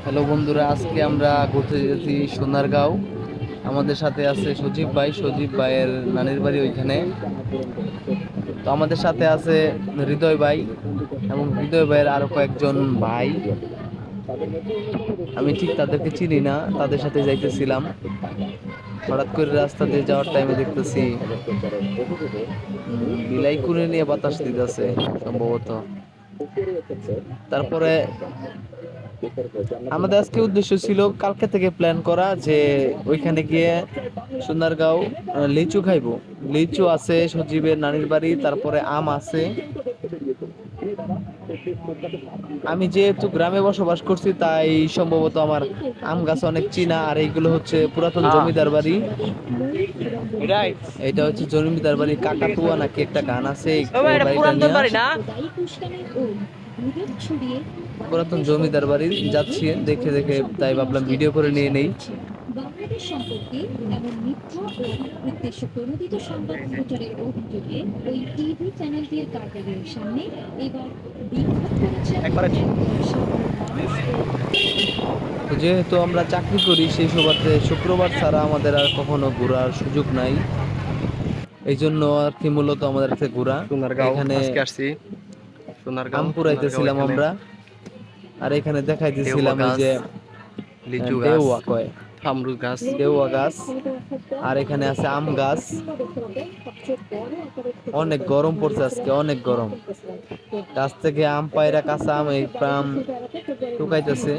Hello বন্ধুরা, আজকে আমরা ঘুরতে যেতেছি সোনারগাঁও। আমাদের সাথে আছে সজীব ভাইয়ের নানির বাড়ি ওইখানে। তো আমাদের সাথে আছে হৃদয় ভাই এবং হৃদয় ভাইয়ের আরো কয়েকজন ভাই। আমি ঠিক তাদেরকে চিনি না, তাদের সাথে যাইতেছিলাম। হঠাৎ করে রাস্তা দিয়ে যাওয়ার টাইমে দেখতেছি বিলাই কুড়ে নিয়ে বাতাস দিতেছে সম্ভবত। তারপরে আমাদের আজকে উদ্দেশ্য ছিল কালকে থেকে প্ল্যান করা যে ওইখানে গিয়ে সোনারগাঁও লিচু খাইবো। লিচু আছে সজীবের নানির বাড়ি, তারপরে আম আছে। আমি যেহেতু গ্রামে বসবাস করছি তাই সম্ভবত আমার আম গাছ অনেক চিনা। আর এইগুলো হচ্ছে পুরাতন জমিদার বাড়ি। এটা হচ্ছে জমিদার বাড়ি কাকাতুয়া নাকি একটা গান আছে এই বাড়িটা নিয়ে। পুরাতন জমিদার বাড়ি যাচ্ছি দেখে দেখে, তাই ভাবলাম ভিডিও করে নিয়ে নেই। বাংলাদেশ সম্পর্কে এমন মিথ্যা ও উদ্দেশ্য প্রণোদিত সংবাদ প্রচারের অভিযোগে ওই টিভি চ্যানেলটির কার্যালয়ের সামনে এবার বিক্ষোভ করেছে। যেহেতু আমরা চাকরি করি সেই সুবাদে শুক্রবার ছাড়া আমাদের আর কখনো ঘোরার সুযোগ নাই। এই জন্য আর কি মূলত আমাদের কাছে ঘোরা। এখানে আম পুরাইতেছিলাম আমরা, আর এখানে দেখাইতেছিলাম এই যে দেওয়া কয় আমরুল গাছ, দেওয়া গাছ। আর এখানে আছে আম গাছ। অনেক গরম পড়ছে আজকে, অনেক গরম। গাছ থেকে আম পায়রা, কাঁচা আম এই আম টুকাইতেছে।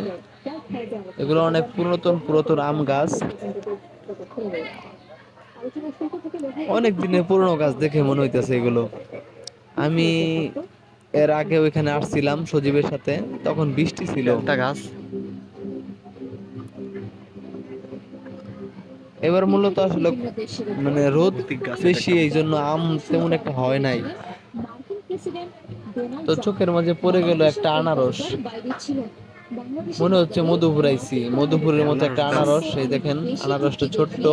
এগুলো অনেক পুরাতন আম গাছ, অনেক দিনের পুরনো গাছ দেখে মনে হইতেছে এগুলো। আমি এর আগে ওইখানে আসছিলাম সজীবের সাথে, তখন বৃষ্টি ছিল। একটা গাছ এবার মূলত আসলে মানে রোদ বেশি, এই জন্য আম তেমন একটা হয় নাই। তো চোখের মাঝে পড়ে গেল একটা আনারস, মনে হচ্ছে মধুপুর আইছি, মধুপুরের মতো একটা আনারস। এই দেখেন আনারসটা ছোট্ট,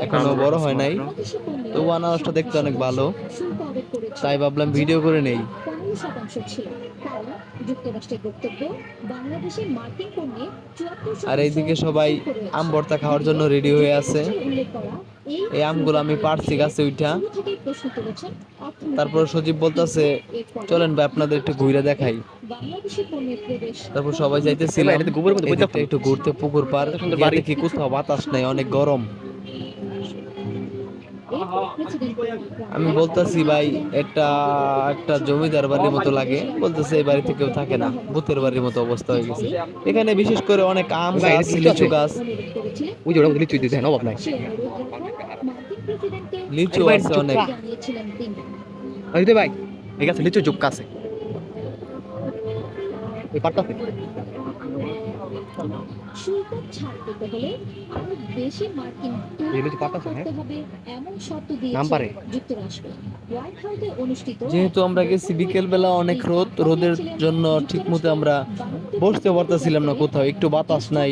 এখনো বড় হয় নাই, তবু আনারসটা দেখতে অনেক ভালো, তাই ভাবলাম ভিডিও করে নেই। আর এইদিকে সবাই আম ভর্তা খাওয়ার জন্য রেডি হয়ে আছে। এই আমগুলো আমি পারছি গাছে উঠা। তারপর সজীব বলতেছে চলেন ভাই আপনাদের একটু ঘুরে দেখাই। তারপর সবাই যাইতেছিলাম একটু ঘুরতে পুকুর পার, দেখি কোথাও বাতাস নাই, অনেক গরম। আমি বলতেছি ভাই এটা একটা জমিদার বাড়ির মতো লাগে, বলতেছে এই বাড়িতে কেউ থাকে না, ভূতের বাড়ির মতো অবস্থা হয়ে গেছে। এখানে বিশেষ করে অনেক আম গাছ, লিচু গাছ, লিচু আছে অনেক। ভাই এই গাছে লিচু জুক্কা আছে, এই পাটটাতে শুল্ক ছাড় পেতে হলে আরো বেশি মার্কিন করতে হবে এমন শর্ত দিয়েছে যুক্তরাষ্ট্র। হোয়াইট হাউসে অনুষ্ঠিত, যেহেতু আমরা গেছি বিকেল বেলা, অনেক রোদ, রোদের জন্য ঠিক মতো আমরা বসতে পারতেছিলাম না, কোথাও একটু বাতাস নাই।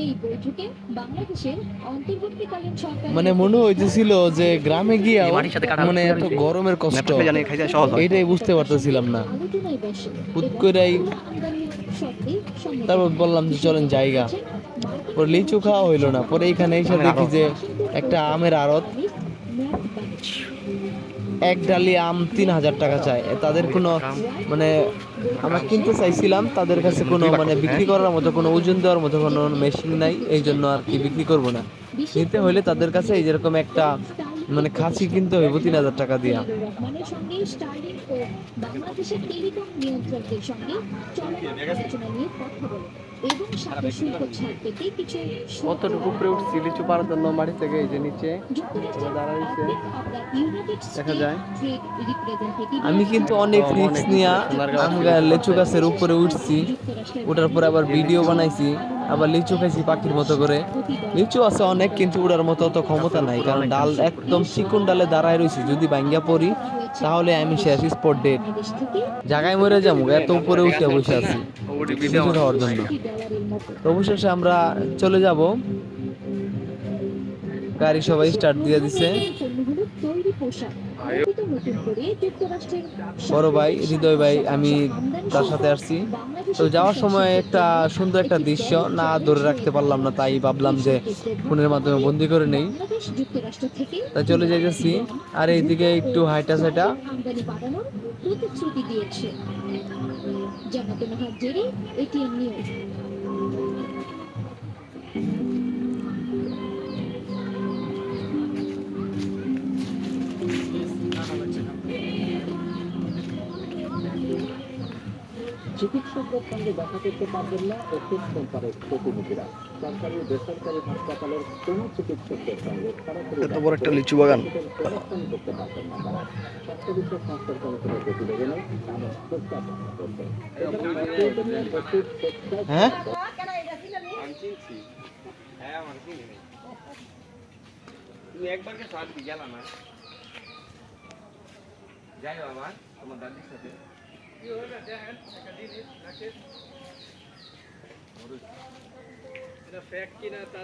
এই বৈঠকে বাংলাদেশের অন্তর্বর্তীকালীন সরকার মানে মনে হইতেছিল যে গ্রামে গিয়ে মানে এত গরমের কষ্ট এটাই বুঝতে পারতেছিলাম না। হুট করেই তারপর বললাম যে চলেন জায়গা, পরে লিচু খাওয়া হইলো না। পরে এখানে এসে দেখি যে একটা আমের আড়ত, এক ডালি আম 3000 টাকা চায়। তাদের কোনো মানে আমরা কিনতে চাইছিলাম, তাদের কাছে কোনো মানে বিক্রি করার মতো কোনো ওজন দেওয়ার মতো কোনো মেশিন নাই, এই জন্য আর কি বিক্রি করবো না। নিতে হইলে তাদের কাছে এই যেরকম একটা মানে খাসি কিনতে হইব 3000 টাকা দিয়া। কতটুকু উপরে উঠছি লিচু পাড়ার জন্য মাটি থেকে, এই যে নিচে দাঁড়াইছে দেখা যায়। আমি কিন্তু অনেক রিস্ক নিয়ে আম লিচু গাছের উপরে উঠছি, ওঠার পরে আবার ভিডিও বানাইছি, আবার লিচু খাইছি পাখির মতো করে। লিচু আছে অনেক, কিন্তু উড়ার মতো অত ক্ষমতা নাই, কারণ ডাল একদম চিকন ডালে দাঁড়ায় রয়েছি। যদি ভাঙ্গা পড়ি তাহলে আমি শেষ, স্পট ডেট, জায়গায় মরে যাবো। এত উপরে উঠে বসে আছি লিচু খাওয়ার জন্য। তো অবশেষে আমরা চলে যাব, গাড়ি সবাই স্টার্ট দিয়ে দিছে। বড় ভাই হৃদয় ভাই, আমি তার সাথে আসছি। তো যাওয়ার সময় একটা সুন্দর একটা দৃশ্য না ধরে রাখতে পারলাম না, তাই ভাবলাম যে ফোনের মাধ্যমে বন্দি করে নেই, তাই চলে যাইতেছি। আর এইদিকে একটু হাইটা সাইটা প্রতিশ্রুতি দিয়েছে জামাতে মহাজেরি এটিএম নিউজ। চিকিৎসকদের সঙ্গে দেখা করতে পারবেন না অফিস কোম্পানির প্রতিনিধিরা। সরকারি বেসরকারি হাসপাতালের কোন চিকিৎসকদের সঙ্গে সরাসরি এত বড় একটা লিচু বাগান। সমর্থন করতে পারবেন না তারা। স্বাস্থ্য বিষয়ক সংস্থার কমিশনের প্রতিবেদনে এমন প্রস্তাব রাখা হয়েছে। হ্যাঁ তুমি একবার কে সাথ দিয়ে গেলা না যাই আমার তোমার দাদির সাথে কি হলো দেখেন একটা জিনিস রাখে এটা ফ্যাক কিনা তা